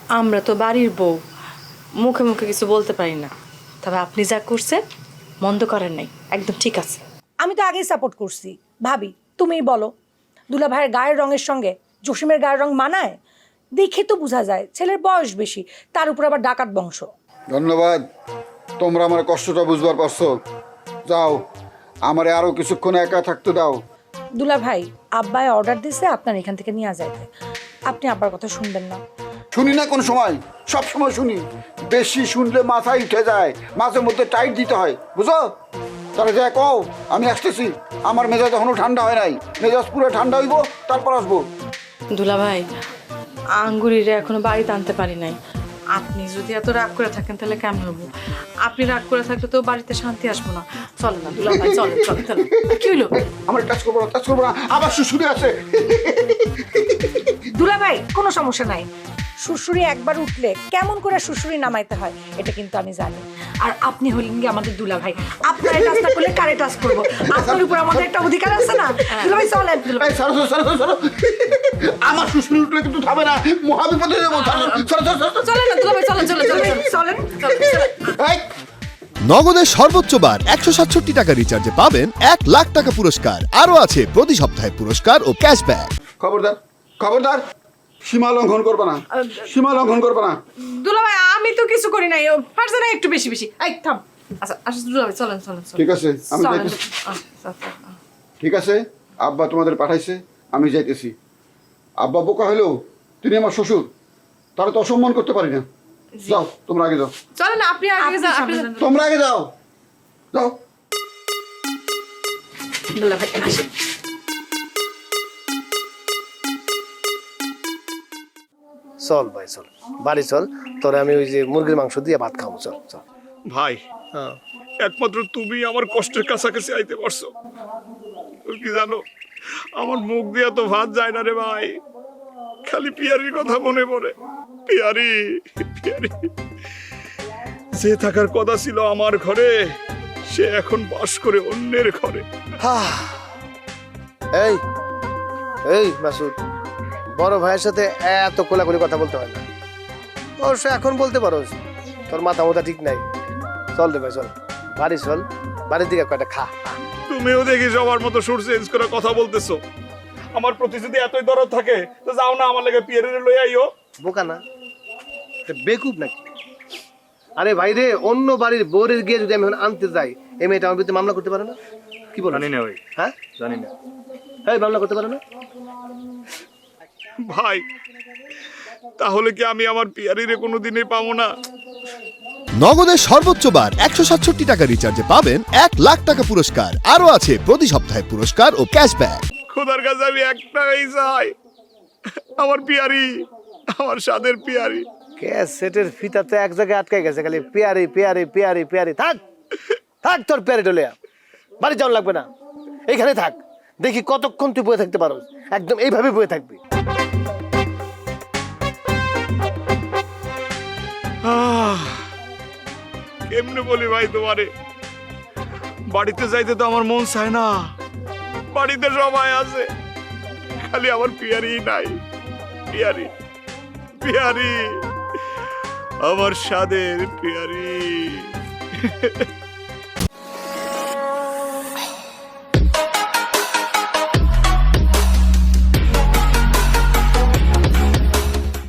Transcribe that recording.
আমরা তো বাড়ির বউ, মুখে মুখে কিছু বলতে পারি না। তবে আপনি যা করছেন মন্দ করেন নাই, একদম ঠিক আছে। আমি তো আগেই সাপোর্ট করছি। ভাবি তুমিই বলো, দুলা ভাইয়ের গায়ের রঙের সঙ্গে জসিমের গায়ের রং মানায়? দেখে তো বোঝা যায় ছেলের বয়স বেশি, তার উপর আবার ডাকাত বংশ। ধন্যবাদ, তোমরা আমার কষ্টটা বুঝবার পারছো। যাও, আমারে আরো কিছুক্ষণ একা থাকতে দাও। দুলা ভাই আব্বাই অর্ডার দিছে আপনার এখান থেকে নিয়ে যাইতে, আপনি আব্বার কথা শুনবেন না। শুনি না কোন সময়, সব সময় শুনি। বেশি শুনলে মাথায় উঠে যায়, মাঝে মধ্যে টাইট দিতে হয়, বুঝো? তাহলে যা কও, আমি আসতেছি। আমার মেজাজ এখনো ঠান্ডা হয় নাই, মেজাজ পুরো ঠান্ডা হইব, তারপর আসবো। দুলা ভাই, আঙ্গুরিরে এখনো বাড়িতে আনতে পারি নাই। আপনি যদি এত রাগ করে থাকেন তাহলে কেমন হবো? আপনি রাগ করে থাকলে তো বাড়িতে শান্তি আসবো না। চলেন না দুলা ভাই, চলেন চলেন চলেন। কি হইলো? আমার টাচ করবো না, টাচ করবো না, আবার শ্বশুরে আছে। দুলা ভাই কোনো সমস্যা নাই, শ্বশুরি একবার উঠলে কেমন করে শ্বশুরি নামাইতে হয় এটা কিন্তু আমি জানি। আর আপনি হলেন কি আমাদের দুলা ভাই, আপনার টাচ না করলে কারে টাচ করবো? আপনার উপর আমাদের একটা অধিকার আছে না? দুলা ভাই চলেন। এই, সরো, সরো, সরো, সরো। আমার শ্বশুরে উঠলে কিন্তু থামে না, মহাবিপদে যাবো। সরো, সরো, সরো, সরো। চলেন না দুলা ভাই, চলেন চলেন চলেন চলেন। এই, নগদের সর্বোচ্চ বার 167 টাকা রিচার্জে পাবেন 1 লাখ টাকা পুরস্কার। আরো আছে প্রতি সপ্তাহে পুরস্কার ও ক্যাশব্যাক। খবরদার, খবরদার, সীমা লঙ্ঘন করবে না, সীমা লঙ্ঘন করবে না। দুলা ভাই আমি তো কিছু করি নাই, ও পারছে না একটু বেশি বেশি। এই থাম। আচ্ছা আচ্ছা দুলা ভাই চলেন চলেন চলেন। ঠিক আছে, আমি চলেন। যাইতেছি। আচ্ছা, আচ্ছা, আচ্ছা। ঠিক আছে, আব্বা তোমাদের পাঠাইছে, আমি যাইতেছি। আব্বা বোকা হলেও তিনি আমার শ্বশুর, তারা তো অসম্মান করতে পারি না। যাও, তোমরা আগে যাও, চলেন না, আপনি আগে যান, আপনি যান। তোমরা আগে যাও, যাও। দুলা ভাই আসেন। চল ভাই চল, বাড়ি চল, তোরে আমি ওই যে মুরগির মাংস দিয়ে ভাত খাবো। চল চল। ভাই, হ্যাঁ একমাত্র তুমি আমার কষ্টের কাছাকাছি আইতে পারছো। তুমি কি জানো, আমার মুখ দিয়া তো ভাত যায় না রে ভাই, খালি পিয়ারির কথা মনে পড়ে। পিয়ারি, পিয়ারি যে থাকার কথা ছিল আমার ঘরে, সে এখন বাস করে অন্যের ঘরে। এই এই মাসুদ, বড় ভাইয়ের সাথে এত কোলাকুলি কথা বলতে হয় না। অবশ্য এখন বলতে পারো, তোর মাথা মাথা ঠিক নাই। চল রে ভাই চল, বাড়ি চল, বাড়ির দিকে কয়টা খা। তুমিও দেখি সবার মতো সুর চেঞ্জ করে কথা বলতেছো। আমার প্রতি যদি এতই দরদ থাকে তো যাও না আমার লেগে পিয়ারিরে লই আইও। বোকা না, বেকুব নাকি? আরে ভাই রে, অন্য বাড়ির বউরের গিয়ে যদি আমি এখন আনতে যাই, এই মেয়েটা আমার বিরুদ্ধে মামলা করতে পারে না? কি বল? জানি না ভাই, হ্যাঁ জানি না এই মামলা করতে পারে না? ভাই। তাহলে কি আমি আমার পিয়ারিরে কোনোদিনই পাবো না? নগদের সর্বোচ্চ বার 167 টাকা রিচার্জে পাবেন 1 লাখ টাকা পুরস্কার। আরো আছে প্রতি সপ্তাহে পুরস্কার ও ক্যাশব্যাক। খোদার কাছে আমি একটাই চাই, আমার পিয়ারি, আমার স্বাদের পিয়ারি। ক্যাসেটের ফিতাতে এক জায়গায় আটকে গেছে, খালি পিয়ারি পিয়ারি পিয়ারি পিয়ারি। থাক থাক, তোর পিয়ারি ডলিয়া বাড়ি যাওয়া লাগবে না, এইখানে থাক। দেখি কতক্ষণ তুই বয়ে থাকতে পারো, একদম এইভাবে বয়ে থাকবি। কেমনে বলি ভাই তোমারে, বাড়িতে যাইতে তো আমার মন চায় না। বাড়িতে সবাই আছে, খালি আমার পিয়ারি নাই। পিয়ারি, পিয়ারি, আমার স্বাদের পিয়ারি।